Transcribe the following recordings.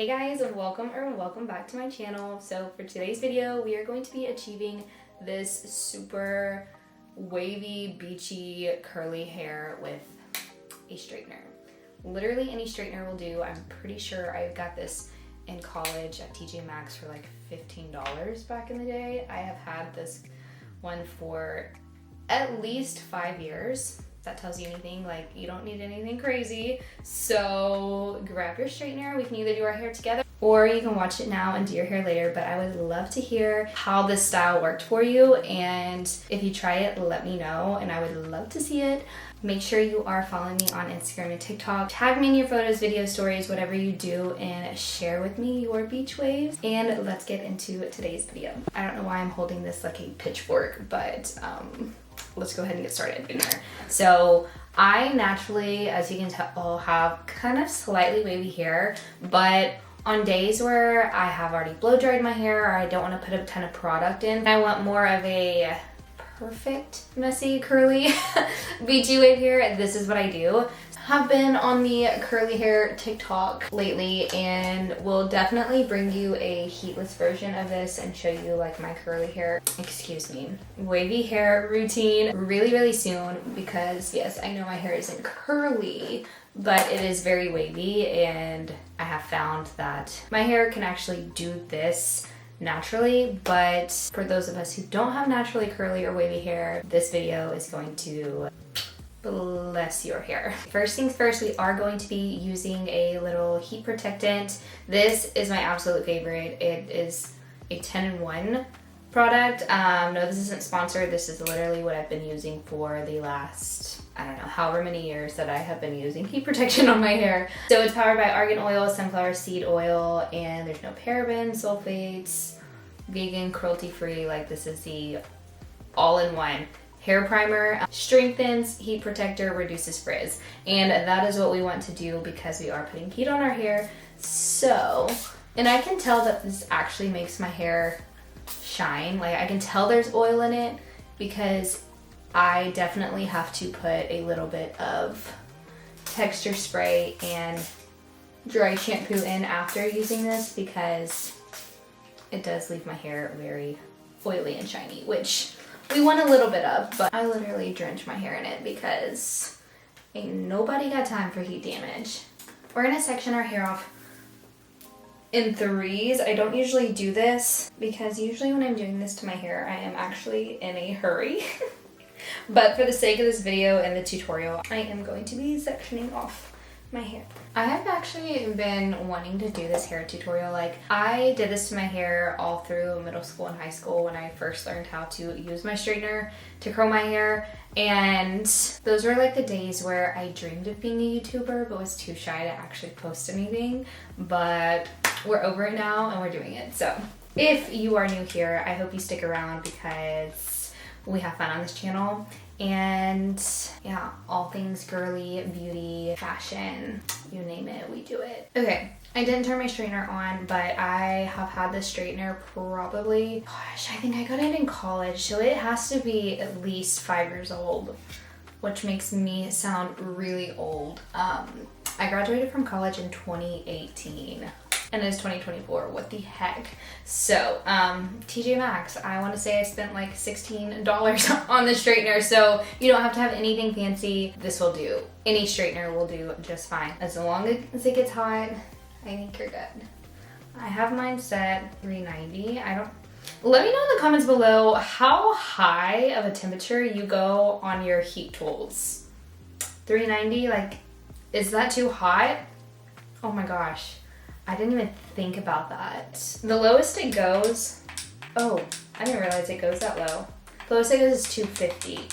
Hey guys, and welcome back to my channel. So for today's video, we are going to be achieving this super wavy, beachy, curly hair with a straightener. Literally any straightener will do. I'm pretty sure I got this in college at TJ Maxx for like $15 back in the day. I have had this one for at least 5 years. If that tells you anything, like you don't need anything crazy. So grab your straightener. We can either do our hair together or you can watch it now and do your hair later, but I would love to hear how this style worked for you, and if you try it, let me know and I would love to see it. Make sure you are following me on Instagram and TikTok. Tag me in your photos, video stories, whatever you do, and share with me your beach waves. And let's get into today's video. I don't know why I'm holding this like a pitchfork, but let's go ahead and get started in there. So I naturally, as you can tell, have kind of slightly wavy hair, but on days where I have already blow dried my hair or I don't want to put a ton of product in, I want more of a perfect, messy, curly, beachy wave hair, this is what I do. Have been on the curly hair TikTok lately and will definitely bring you a heatless version of this and show you like my curly hair, wavy hair routine really soon, because yes, I know my hair isn't curly, but it is very wavy, and I have found that my hair can actually do this naturally. But for those of us who don't have naturally curly or wavy hair, this video is going to bless your hair. First things first, we are going to be using a little heat protectant. This is my absolute favorite. It is a 10-in-1 product. No, this isn't sponsored. This is literally what I've been using for the last, I don't know, however many years that I have been using heat protection on my hair. So it's powered by argan oil, sunflower seed oil, and there's no parabens, sulfates, vegan, cruelty-free. Like, this is the all-in-one hair primer. Strengthens, heat protector, reduces frizz. And that is what we want to do because we are putting heat on our hair. So, and I can tell that this actually makes my hair shine. Like, I can tell there's oil in it because I definitely have to put a little bit of texture spray and dry shampoo in after using this, because it does leave my hair very oily and shiny, which we want a little bit of, but I literally drench my hair in it because ain't nobody got time for heat damage. We're gonna section our hair off in threes. I don't usually do this because usually when I'm doing this to my hair, I am actually in a hurry. But for the sake of this video and the tutorial, I am going to be sectioning off my hair. I have actually been wanting to do this hair tutorial. Like, I did this to my hair all through middle school and high school when I first learned how to use my straightener to curl my hair, and those were like the days where I dreamed of being a YouTuber but was too shy to actually post anything. But we're over it now and we're doing it. So if you are new here, I hope you stick around because we have fun on this channel. And yeah, all things girly, beauty, fashion, you name it, we do it. Okay, I didn't turn my straightener on, but I have had this straightener probably, gosh, I think I got it in college, so it has to be at least 5 years old, which makes me sound really old. I graduated from college in 2018. And it's 2024, what the heck. So, TJ Maxx, I want to say I spent like $16 on the straightener, so you don't have to have anything fancy. This will do. Any straightener will do just fine. As long as it gets hot, I think you're good. I have mine set 390. Let me know in the comments below how high of a temperature you go on your heat tools. 390, like, is that too hot? Oh my gosh. I didn't even think about that. The lowest it goes, oh, I didn't realize it goes that low. The lowest it goes is 250.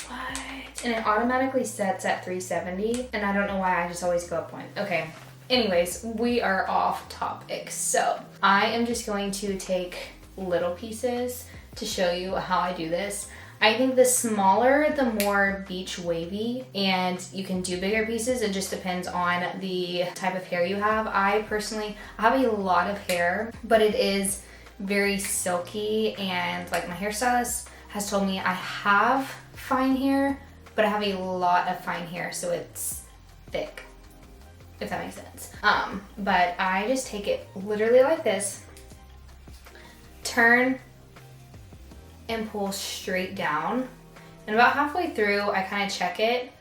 What? And it automatically sets at 370, and I don't know why I just always go up one. Okay, anyways, we are off topic. So I am just going to take little pieces to show you how I do this. I think the smaller, the more beach wavy, and you can do bigger pieces. It just depends on the type of hair you have. I personally have a lot of hair, but it is very silky, and like my hairstylist has told me I have fine hair, but I have a lot of fine hair, so it's thick. if that makes sense. But I just take it literally like this, turn and pull straight down. And about halfway through, I kind of check it.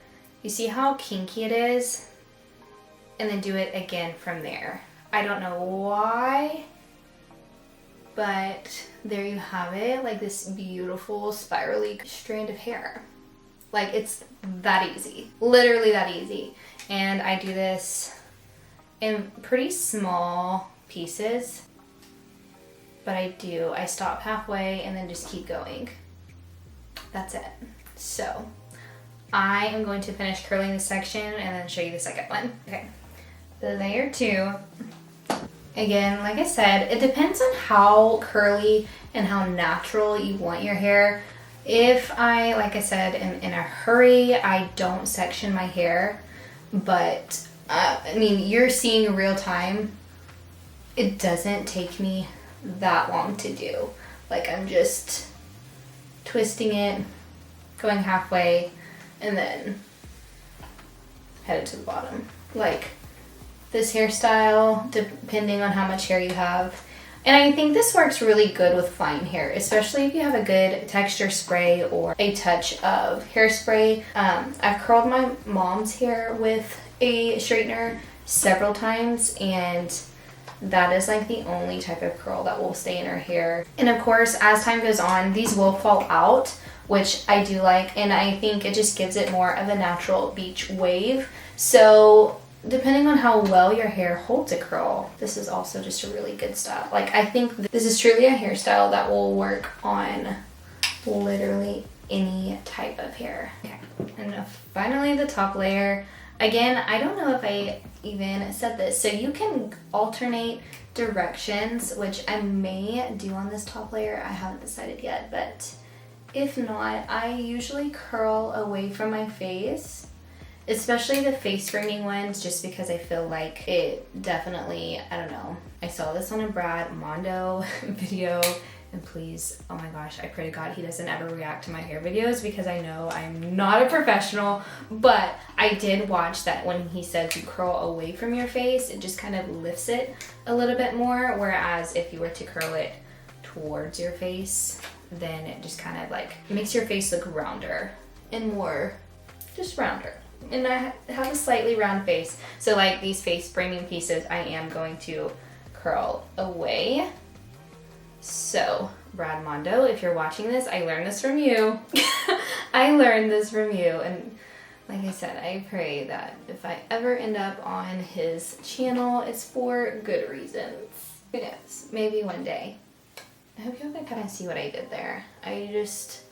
You see how kinky it is? And then do it again from there. I don't know why, but there you have it, like this beautiful spirally strand of hair. Like, it's that easy, literally that easy. And I do this in pretty small pieces, but I stop halfway and then just keep going. That's it. So I am going to finish curling this section and then show you the second one. Okay, the layer 2, again, like I said, it depends on how curly and how natural you want your hair. If I, like I said, am in a hurry, I don't section my hair, but I mean, you're seeing real time. It doesn't take me that long to do. Like, I'm just twisting it, going halfway, and then headed to the bottom. Like, this hairstyle, depending on how much hair you have. And I think this works really good with fine hair, especially if you have a good texture spray or a touch of hairspray. I've curled my mom's hair with a straightener several times, and that is like the only type of curl that will stay in her hair. And of course, as time goes on, these will fall out, which I do like, and I think it just gives it more of a natural beach wave. So depending on how well your hair holds a curl, this is also just a really good style. Like, I think this is truly a hairstyle that will work on literally any type of hair. Okay, and finally the top layer. Again, I don't know if I even said this, so you can alternate directions, which I may do on this top layer. I haven't decided yet, but if not, I usually curl away from my face, especially the face framing ones, just because I feel like it definitely, I don't know. I saw this on a Brad Mondo video, and please, oh my gosh, I pray to God he doesn't ever react to my hair videos, because I know I'm not a professional, but I did watch that when he said to curl away from your face, it just kind of lifts it a little bit more, whereas if you were to curl it towards your face, then it just kind of like makes your face look rounder and more just rounder. And I have a slightly round face, so like these face framing pieces, I am going to curl away. So Brad Mondo, if you're watching this, I learned this from you. I learned this from you, and like I said, I pray that if I ever end up on his channel, it's for good reasons. Who knows? Maybe one day. I hope you can kind of see what I did there. I just,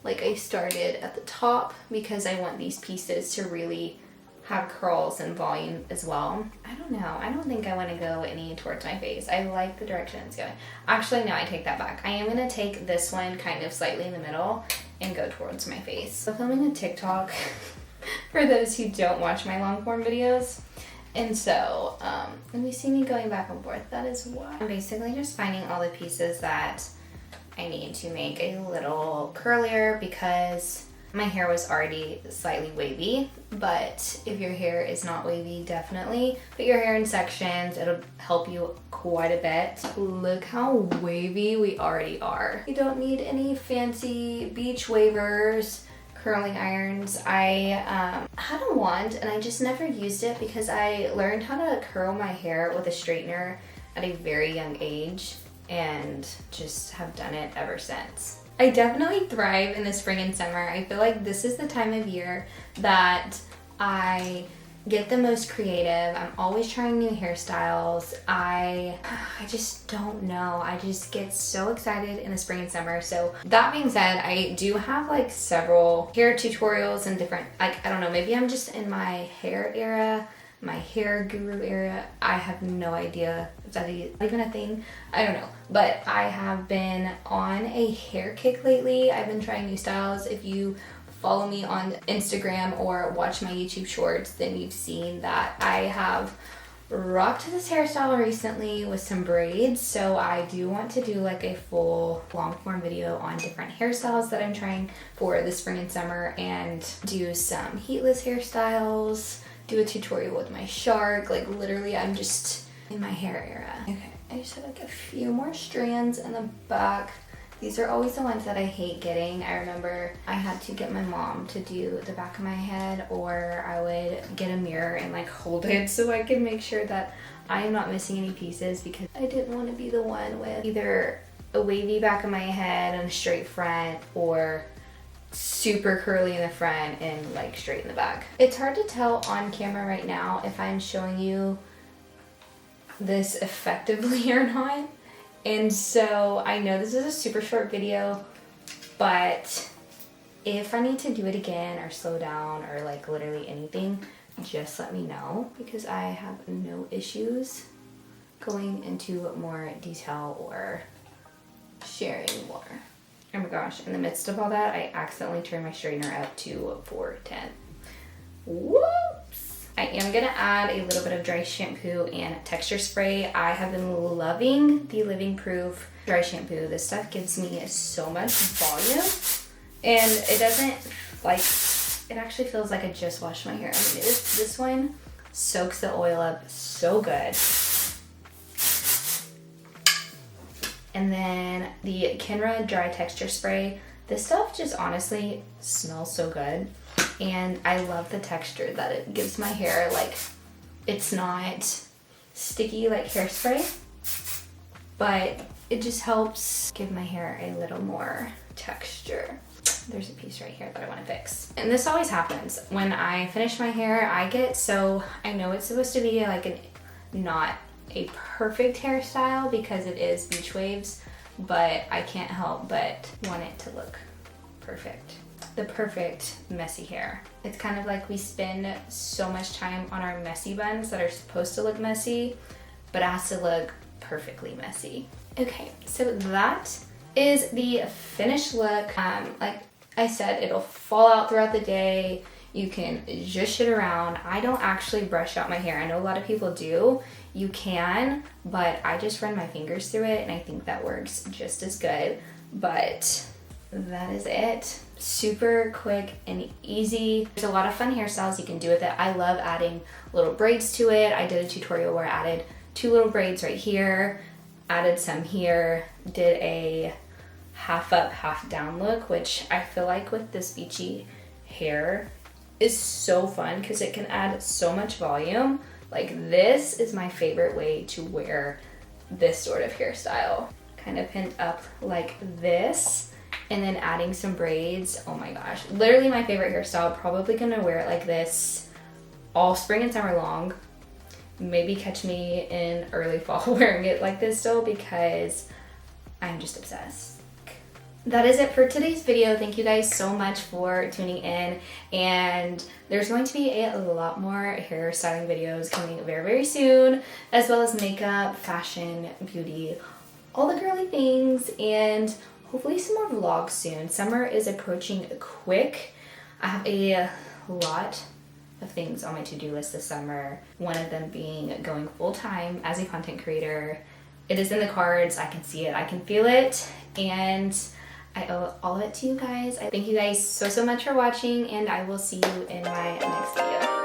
like, I started at the top because I want these pieces to really have curls and volume as well. I don't know. I don't think I want to go any towards my face. I like the direction it's going. Actually, no, I take that back. I am going to take this one kind of slightly in the middle and go towards my face. So filming a TikTok for those who don't watch my long form videos. And so, when you see me going back and forth, that is why. I'm basically just finding all the pieces that I need to make a little curlier, because my hair was already slightly wavy. But if your hair is not wavy, definitely put your hair in sections. It'll help you quite a bit. Look how wavy we already are. You don't need any fancy beach wavers, curling irons. I had a wand and I just never used it because I learned how to curl my hair with a straightener at a very young age and just have done it ever since. I definitely thrive in the spring and summer. I feel like this is the time of year that I get the most creative. I'm always trying new hairstyles. I just don't know. I just get so excited in the spring and summer. So that being said, I do have like several hair tutorials and different, like, I don't know, maybe I'm just in my hair era, my hair guru era. I have no idea if that is even a thing. I don't know. But I have been on a hair kick lately. I've been trying new styles. If you follow me on Instagram or watch my YouTube shorts, then you've seen that I have rocked this hairstyle recently with some braids. So I do want to do like a full long form video on different hairstyles that I'm trying for the spring and summer, and do some heatless hairstyles, do a tutorial with my shark. Like literally I'm just in my hair era. Okay, I just have like a few more strands in the back. These are always the ones that I hate getting. I remember I had to get my mom to do the back of my head, or I would get a mirror and like hold it so I could make sure that I am not missing any pieces, because I didn't want to be the one with either a wavy back of my head and a straight front, or super curly in the front and like straight in the back. It's hard to tell on camera right now if I'm showing you this effectively or not. And so I know this is a super short video, but if I need to do it again or slow down or like literally anything, just let me know, because I have no issues going into more detail or sharing more. Oh my gosh, in the midst of all that, I accidentally turned my straightener up to 410. Whoops! I am gonna add a little bit of dry shampoo and texture spray. I have been loving the Living Proof dry shampoo. This stuff gives me so much volume, and it doesn't like, it actually feels like I just washed my hair. I mean, this one soaks the oil up so good. And then the Kenra dry texture spray. This stuff just honestly smells so good. And I love the texture that it gives my hair. Like, it's not sticky like hairspray, but it just helps give my hair a little more texture. There's a piece right here that I want to fix. And this always happens. When I finish my hair, I get so, I know it's supposed to be like not a perfect hairstyle because it is beach waves, but I can't help but want it to look perfect. The perfect messy hair. It's kind of like we spend so much time on our messy buns that are supposed to look messy, but it has to look perfectly messy. Okay, so that is the finished look. Like I said, it'll fall out throughout the day. You can zhush it around. I don't actually brush out my hair. I know a lot of people do. You can, but I just run my fingers through it, and I think that works just as good. But that is it. Super quick and easy. There's a lot of fun hairstyles you can do with it. I love adding little braids to it. I did a tutorial where I added 2 little braids right here, added some here, did a half up, half down look, which I feel like with this beachy hair is so fun because it can add so much volume. Like, this is my favorite way to wear this sort of hairstyle. Kind of pinned up like this, and then adding some braids. Oh my gosh, literally my favorite hairstyle. Probably gonna wear it like this all spring and summer long. Maybe catch me in early fall wearing it like this still, because I'm just obsessed. That is it for today's video. Thank you guys so much for tuning in, and there's going to be a lot more hairstyling videos coming very, very soon, as well as makeup, fashion, beauty, all the girly things, and hopefully some more vlogs soon. Summer is approaching quick. I have a lot of things on my to-do list this summer, one of them being going full-time as a content creator. It is in the cards. I can see it, I can feel it, and I owe all of it to you guys. I thank you guys so much for watching, and I will see you in my next video.